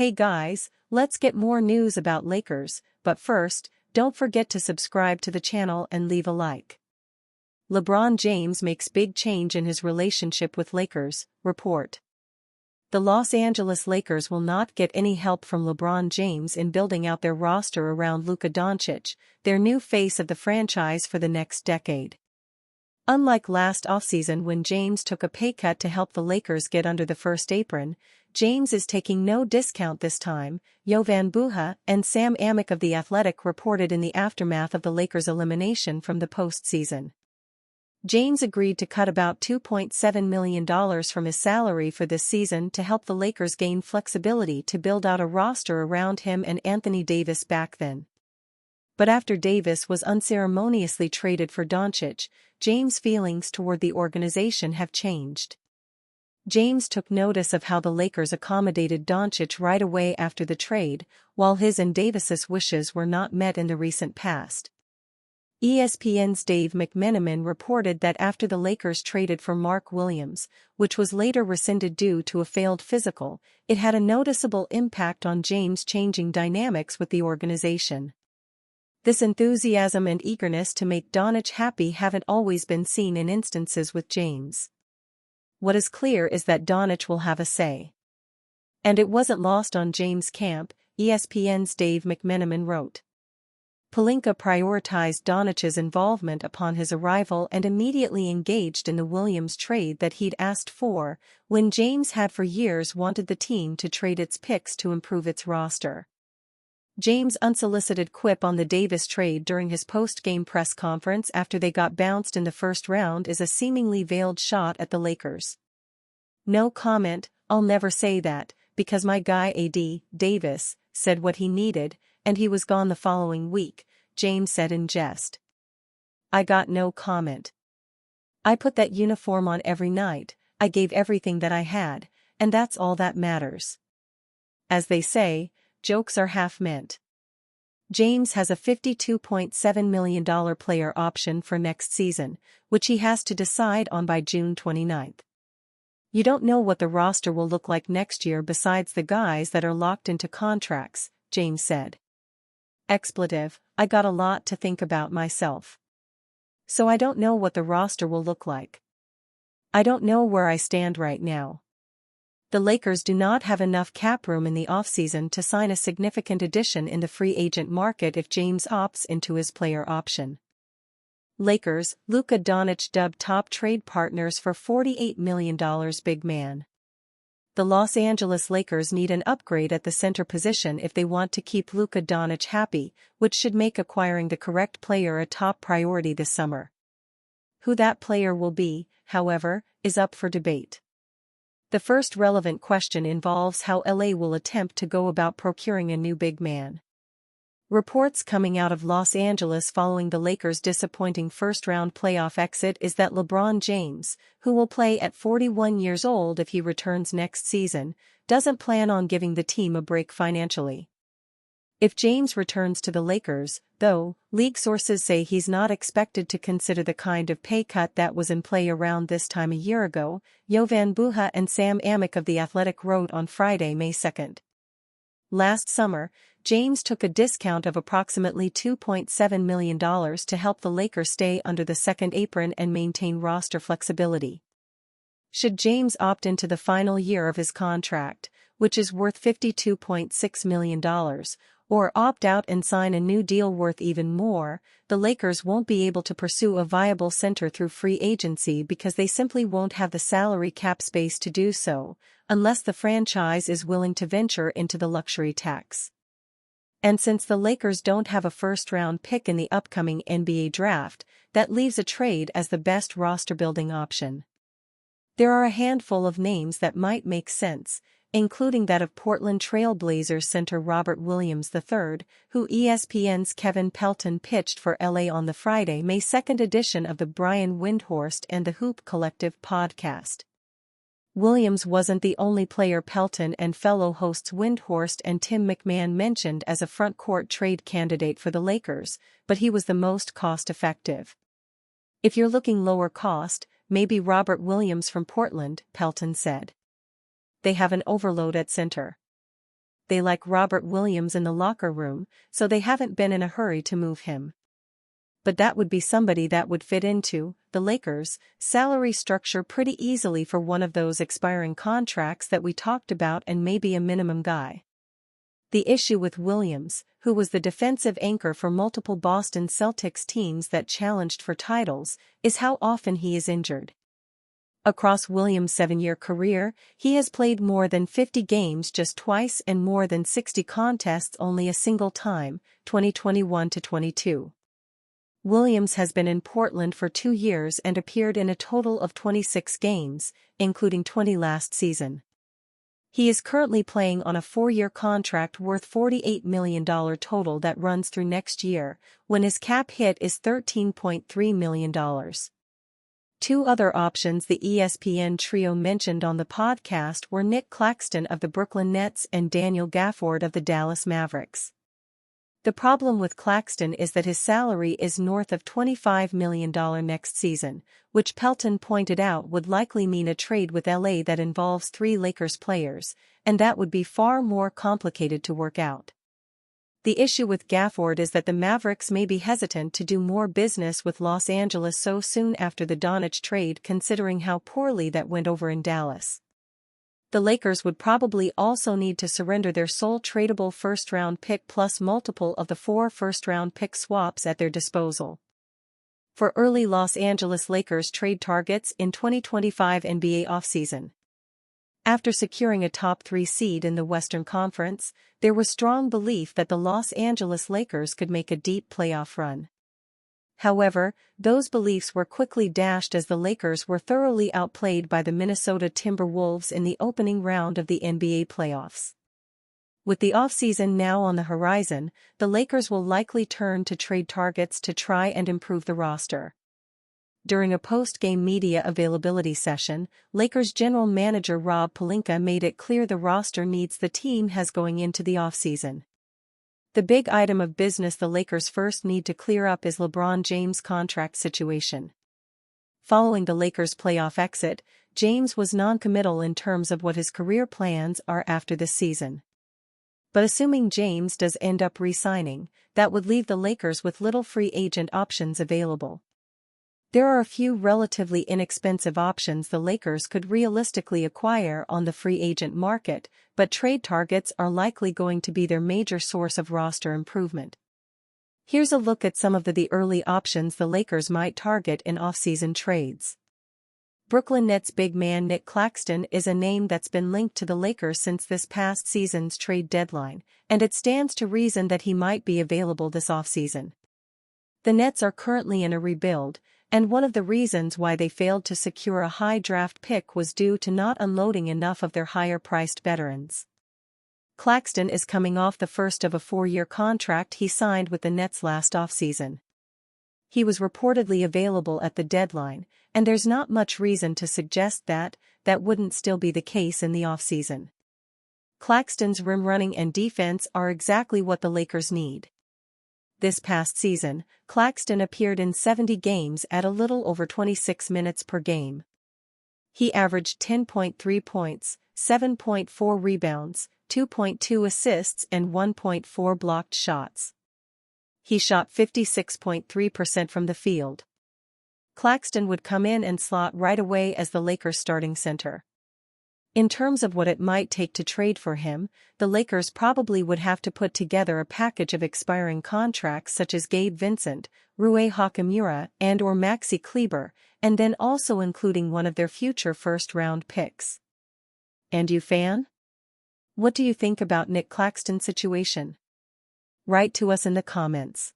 Hey guys, let's get more news about Lakers, but first, don't forget to subscribe to the channel and leave a like. LeBron James makes big change in his relationship with Lakers, report. The Los Angeles Lakers will not get any help from LeBron James in building out their roster around Luka Doncic, their new face of the franchise for the next decade. Unlike last offseason when James took a pay cut to help the Lakers get under the first apron, James is taking no discount this time, Jovan Buha and Sam Amick of The Athletic reported in the aftermath of the Lakers' elimination from the postseason. James agreed to cut about $2.7 million from his salary for this season to help the Lakers gain flexibility to build out a roster around him and Anthony Davis back then. But after Davis was unceremoniously traded for Doncic, James' feelings toward the organization have changed. James took notice of how the Lakers accommodated Doncic right away after the trade, while his and Davis's wishes were not met in the recent past. ESPN's Dave McMenamin reported that after the Lakers traded for Mark Williams, which was later rescinded due to a failed physical, it had a noticeable impact on James' changing dynamics with the organization. This enthusiasm and eagerness to make Doncic happy haven't always been seen in instances with James. What is clear is that Doncic will have a say. And it wasn't lost on James' camp, ESPN's Dave McMenamin wrote. Pelinka prioritized Doncic's involvement upon his arrival and immediately engaged in the Williams trade that he'd asked for, when James had for years wanted the team to trade its picks to improve its roster. James' unsolicited quip on the Davis trade during his post-game press conference after they got bounced in the first round is a seemingly veiled shot at the Lakers. No comment, I'll never say that, because my guy AD, Davis, said what he needed, and he was gone the following week, James said in jest. I got no comment. I put that uniform on every night, I gave everything that I had, and that's all that matters. As they say, jokes are half meant. James has a $52.7 million player option for next season, which he has to decide on by June 29. You don't know what the roster will look like next year besides the guys that are locked into contracts, James said. Expletive, I got a lot to think about myself. So I don't know what the roster will look like. I don't know where I stand right now. The Lakers do not have enough cap room in the offseason to sign a significant addition in the free agent market if James opts into his player option. Lakers, Luka Doncic dubbed top trade partners for $48 million big man. The Los Angeles Lakers need an upgrade at the center position if they want to keep Luka Doncic happy, which should make acquiring the correct player a top priority this summer. Who that player will be, however, is up for debate. The first relevant question involves how LA will attempt to go about procuring a new big man. Reports coming out of Los Angeles following the Lakers' disappointing first-round playoff exit is that LeBron James, who will play at 41 years old if he returns next season, doesn't plan on giving the team a break financially. If James returns to the Lakers, though, league sources say he's not expected to consider the kind of pay cut that was in play around this time a year ago, Jovan Buha and Sam Amick of The Athletic wrote on Friday, May 2. Last summer, James took a discount of approximately $2.7 million to help the Lakers stay under the second apron and maintain roster flexibility. Should James opt into the final year of his contract, which is worth $52.6 million, or opt out and sign a new deal worth even more, the Lakers won't be able to pursue a viable center through free agency because they simply won't have the salary cap space to do so, unless the franchise is willing to venture into the luxury tax. And since the Lakers don't have a first-round pick in the upcoming NBA draft, that leaves a trade as the best roster-building option. There are a handful of names that might make sense, including that of Portland Trail Blazers center Robert Williams III, who ESPN's Kevin Pelton pitched for LA on the Friday, May 2 edition of the Brian Windhorst and the Hoop Collective podcast. Williams wasn't the only player Pelton and fellow hosts Windhorst and Tim McMahon mentioned as a front-court trade candidate for the Lakers, but he was the most cost-effective. If you're looking lower cost, maybe Robert Williams from Portland, Pelton said. They have an overload at center. they like Robert Williams in the locker room, so they haven't been in a hurry to move him. But that would be somebody that would fit into the Lakers' salary structure pretty easily for one of those expiring contracts that we talked about, and maybe a minimum guy. The issue with Williams, who was the defensive anchor for multiple Boston Celtics teams that challenged for titles, is how often he is injured. Across Williams' 7-year career, he has played more than 50 games just twice and more than 60 contests only a single time, 2021-22. Williams has been in Portland for 2 years and appeared in a total of 26 games, including 20 last season. He is currently playing on a 4-year contract worth $48 million total that runs through next year, when his cap hit is $13.3 million. Two other options the ESPN trio mentioned on the podcast were Nick Claxton of the Brooklyn Nets and Daniel Gafford of the Dallas Mavericks. The problem with Claxton is that his salary is north of $25 million next season, which Pelton pointed out would likely mean a trade with LA that involves 3 Lakers players, and that would be far more complicated to work out. The issue with Gafford is that the Mavericks may be hesitant to do more business with Los Angeles so soon after the Doncic trade, considering how poorly that went over in Dallas. The Lakers would probably also need to surrender their sole tradable first-round pick plus multiple of the 4 first-round pick swaps at their disposal. For early Los Angeles Lakers trade targets in 2025 NBA offseason. After securing a top 3 seed in the Western Conference, there was strong belief that the Los Angeles Lakers could make a deep playoff run. However, those beliefs were quickly dashed as the Lakers were thoroughly outplayed by the Minnesota Timberwolves in the opening round of the NBA playoffs. With the offseason now on the horizon, the Lakers will likely turn to trade targets to try and improve the roster. During a post-game media availability session, Lakers general manager Rob Pelinka made it clear the roster needs the team has going into the offseason. The big item of business the Lakers first need to clear up is LeBron James' contract situation. Following the Lakers' playoff exit, James was non-committal in terms of what his career plans are after this season. But assuming James does end up re-signing, that would leave the Lakers with little free agent options available. There are a few relatively inexpensive options the Lakers could realistically acquire on the free agent market, but trade targets are likely going to be their major source of roster improvement. Here's a look at some of the early options the Lakers might target in offseason trades. Brooklyn Nets big man Nick Claxton is a name that's been linked to the Lakers since this past season's trade deadline, and it stands to reason that he might be available this offseason. The Nets are currently in a rebuild, and one of the reasons why they failed to secure a high draft pick was due to not unloading enough of their higher-priced veterans. Claxton is coming off the first of a 4-year contract he signed with the Nets last offseason. He was reportedly available at the deadline, and there's not much reason to suggest that wouldn't still be the case in the offseason. Claxton's rim running and defense are exactly what the Lakers need. This past season, Claxton appeared in 70 games at a little over 26 minutes per game. He averaged 10.3 points, 7.4 rebounds, 2.2 assists and 1.4 blocked shots. He shot 56.3% from the field. Claxton would come in and slot right away as the Lakers' starting center. In terms of what it might take to trade for him, the Lakers probably would have to put together a package of expiring contracts such as Gabe Vincent, Rui Hachimura and/or Maxi Kleber, and then also including one of their future first-round picks. And you fan? What do you think about Nick Claxton's situation? Write to us in the comments.